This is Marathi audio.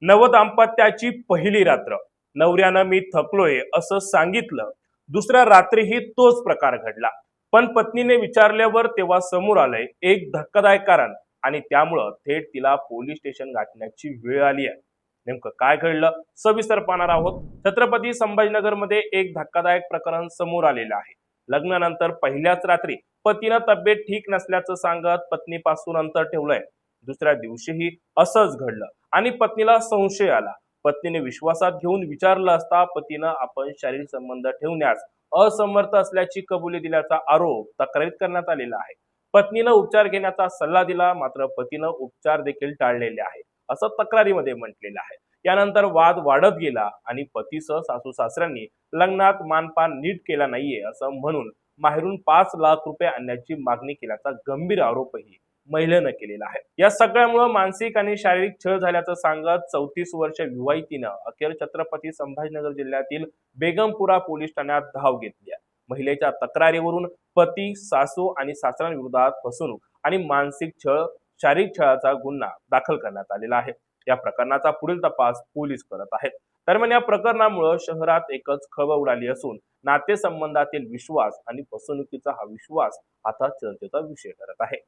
नवदाम्पत्याची पहिली रात्र. नवऱ्यानं मी थकलोय असं सांगितलं. दुसऱ्या रात्रीही तोच प्रकार घडला. पण पत्नीने विचारल्यावर तेव्हा समोर आलंय एक धक्कादायक कारण आणि त्यामुळं थेट तिला पोलीस स्टेशन गाठण्याची वेळ आली आहे. नेमकं काय घडलं सविस्तर पाहणार आहोत. छत्रपती संभाजीनगरमध्ये एक धक्कादायक प्रकरण समोर आलेलं आहे. लग्नानंतर पहिल्याच रात्री पतीनं तब्येत ठीक नसल्याचं सांगत पत्नीपासून अंतर ठेवलंय. दुसऱ्या दिवशीही असंच घडलं आणि पत्नीला संशय आला. पत्नीने विश्वासात घेऊन विचारलं असता पतीनं आपण शारीरिक संबंध ठेवण्यास असमर्थ असल्याची कबुली दिल्याचा आरोप तक्रारीत करण्यात आलेला आहे. पत्नीनं उपचार घेण्याचा सल्ला दिला, मात्र पतीनं उपचार देखील टाळलेले आहे असं तक्रारीमध्ये म्हटलेलं आहे. यानंतर वाद वाढत गेला आणि पतीसह सासू सासऱ्यांनी लग्नात मानपान नीट केला नाहीये असं म्हणून माहेरून 5 लाख रुपये आणण्याची मागणी केल्याचा गंभीर आरोपही महिलेनं केलेला आहे. या सगळ्यामुळे मानसिक आणि शारीरिक छळ झाल्याचं सांगत 34 वर्ष विवाहितीनं अखेर छत्रपती संभाजीनगर जिल्ह्यातील बेगमपुरा पोलीस ठाण्यात धाव घेतली आहे. महिलेच्या तक्रारीवरून पती, सासू आणि सासऱ्यांविरोधात फसवणूक आणि मानसिक छळ, शारीरिक छळाचा गुन्हा दाखल करण्यात आलेला आहे. या प्रकरणाचा पुढील तपास पोलीस करत आहेत. दरम्यान या प्रकरणामुळे शहरात एकच खळबळ उडाली असून नातेसंबंधातील विश्वास आणि फसवणुकीचा हा विश्वास आता चर्चेचा विषय ठरत आहे.